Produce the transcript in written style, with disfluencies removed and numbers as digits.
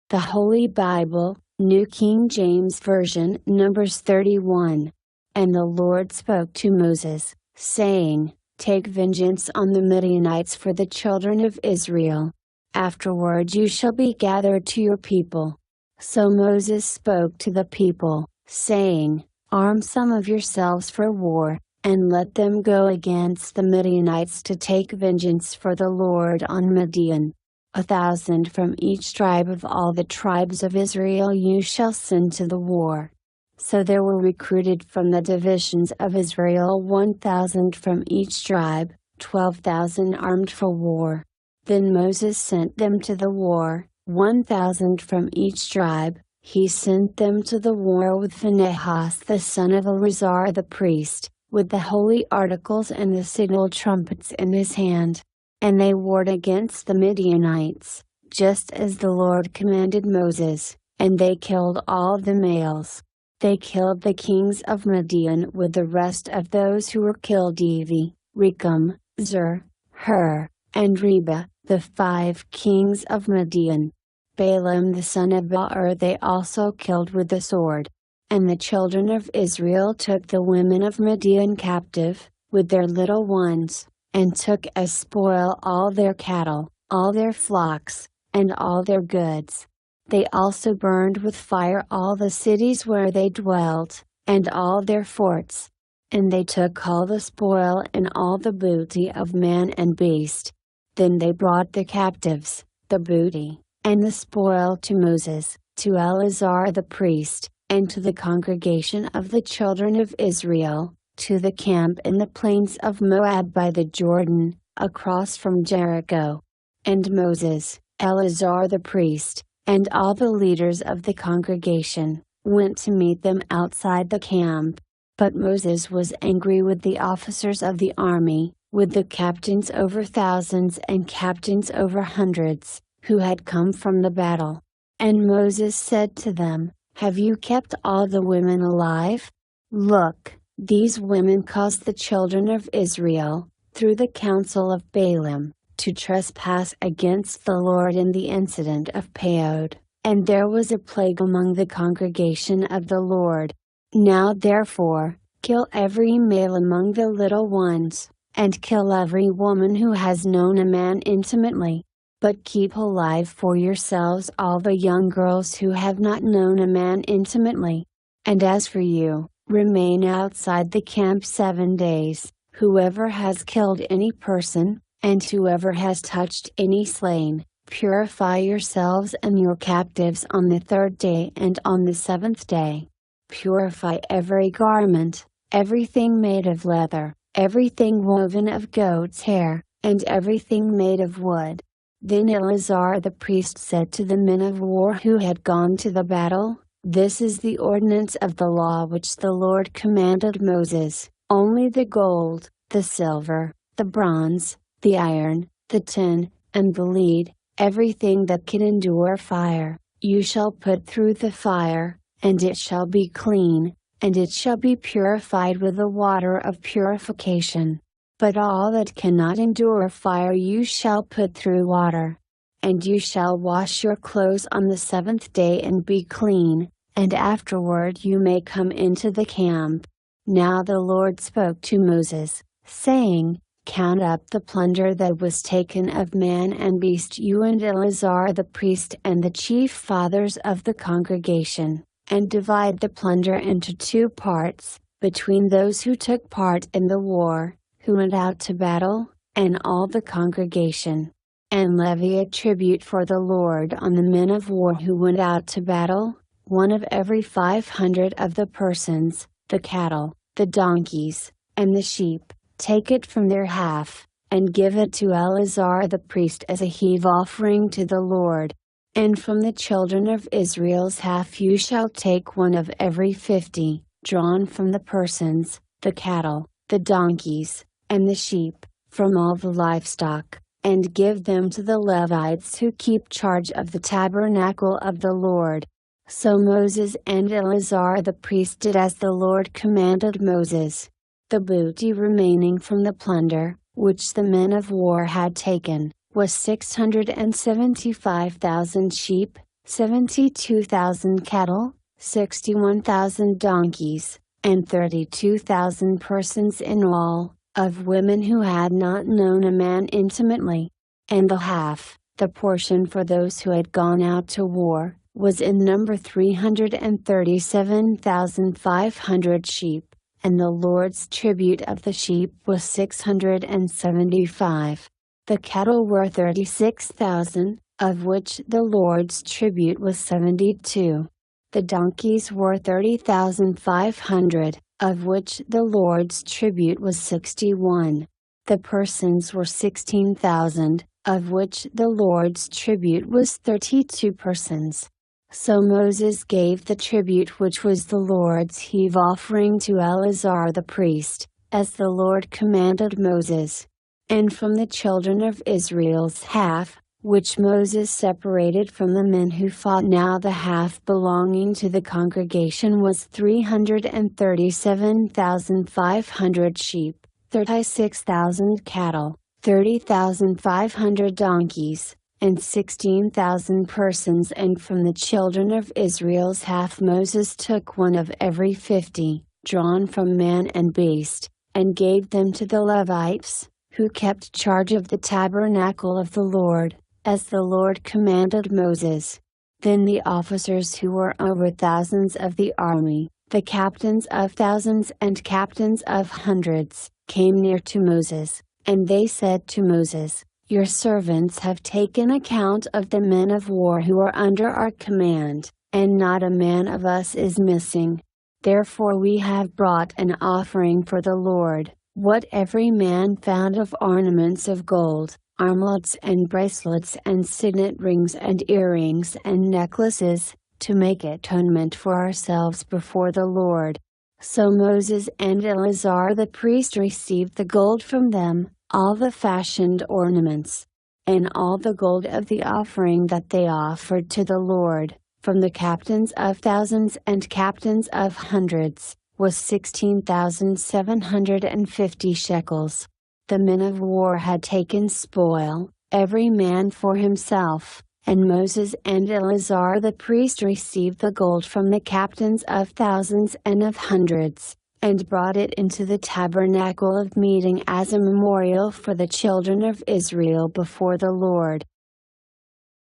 The Holy Bible, New King James Version, Numbers 31. And the Lord spoke to Moses, saying, Take vengeance on the Midianites for the children of Israel. Afterward you shall be gathered to your people. So Moses spoke to the people, saying, Arm some of yourselves for war, and let them go against the Midianites to take vengeance for the Lord on Midian. 1,000 from each tribe of all the tribes of Israel you shall send to the war. So there were recruited from the divisions of Israel 1,000 from each tribe, 12,000 armed for war. Then Moses sent them to the war, 1,000 from each tribe. He sent them to the war with Phinehas the son of Eleazar the priest, with the holy articles and the signal trumpets in his hand. And they warred against the Midianites, just as the Lord commanded Moses, and they killed all the males. They killed the kings of Midian with the rest of those who were killed: Evi, Rechem, Zur, Hur, and Reba, the 5 kings of Midian. Balaam the son of Beor they also killed with the sword. And the children of Israel took the women of Midian captive, with their little ones, and took as spoil all their cattle, all their flocks, and all their goods. They also burned with fire all the cities where they dwelt, and all their forts. And they took all the spoil and all the booty of man and beast. Then they brought the captives, the booty, and the spoil to Moses, to Eleazar the priest, and to the congregation of the children of Israel, to the camp in the plains of Moab by the Jordan, across from Jericho. And Moses, Eleazar the priest, and all the leaders of the congregation, went to meet them outside the camp. But Moses was angry with the officers of the army, with the captains over thousands and captains over hundreds, who had come from the battle. And Moses said to them, Have you kept all the women alive? Look, these women caused the children of Israel, through the counsel of Balaam, to trespass against the Lord in the incident of Peod, and there was a plague among the congregation of the Lord. Now therefore, kill every male among the little ones, and kill every woman who has known a man intimately. But keep alive for yourselves all the young girls who have not known a man intimately. And as for you, remain outside the camp 7 days. Whoever has killed any person, and whoever has touched any slain, purify yourselves and your captives on the 3rd day and on the 7th day. Purify every garment, everything made of leather, everything woven of goat's hair, and everything made of wood. Then Eleazar the priest said to the men of war who had gone to the battle, This is the ordinance of the law which the Lord commanded Moses: only the gold, the silver, the bronze, the iron, the tin, and the lead, everything that can endure fire, you shall put through the fire, and it shall be clean, and it shall be purified with the water of purification. But all that cannot endure fire you shall put through water. And you shall wash your clothes on the 7th day and be clean, and afterward you may come into the camp. Now the Lord spoke to Moses, saying, Count up the plunder that was taken of man and beast, you and Eleazar the priest and the chief fathers of the congregation, and divide the plunder into 2 parts, between those who took part in the war, who went out to battle, and all the congregation. And levy a tribute for the Lord on the men of war who went out to battle, 1 of every 500 of the persons, the cattle, the donkeys, and the sheep. Take it from their half, and give it to Eleazar the priest as a heave offering to the Lord. And from the children of Israel's half you shall take 1 of every 50, drawn from the persons, the cattle, the donkeys, and the sheep, from all the livestock, and give them to the Levites who keep charge of the tabernacle of the Lord. So Moses and Eleazar the priest did as the Lord commanded Moses. The booty remaining from the plunder, which the men of war had taken, was 675,000 sheep, 72,000 cattle, 61,000 donkeys, and 32,000 persons in all, of women who had not known a man intimately. And the half, the portion for those who had gone out to war, was in number 337,500 sheep, and the Lord's tribute of the sheep was 675. The cattle were 36,000, of which the Lord's tribute was 72. The donkeys were 30,500, of which the Lord's tribute was 61. The persons were 16,000, of which the Lord's tribute was 32 persons. So Moses gave the tribute which was the Lord's heave offering to Eleazar the priest, as the Lord commanded Moses. And from the children of Israel's half, which Moses separated from the men who fought, now the half belonging to the congregation was 337,500 sheep, 36,000 cattle, 30,500 donkeys, and 16,000 persons. And from the children of Israel's half Moses took one of every 50, drawn from man and beast, and gave them to the Levites, who kept charge of the tabernacle of the Lord, as the Lord commanded Moses. Then the officers who were over thousands of the army, the captains of thousands and captains of hundreds, came near to Moses, and they said to Moses, "Your servants have taken account of the men of war who are under our command, and not a man of us is missing. Therefore we have brought an offering for the Lord, what every man found of ornaments of gold, armlets and bracelets and signet rings and earrings and necklaces, to make atonement for ourselves before the Lord." So Moses and Eleazar the priest received the gold from them, all the fashioned ornaments, and all the gold of the offering that they offered to the Lord, from the captains of thousands and captains of hundreds, was 16,750 shekels. The men of war had taken spoil, every man for himself, and Moses and Eleazar the priest received the gold from the captains of thousands and of hundreds, and brought it into the tabernacle of meeting as a memorial for the children of Israel before the Lord.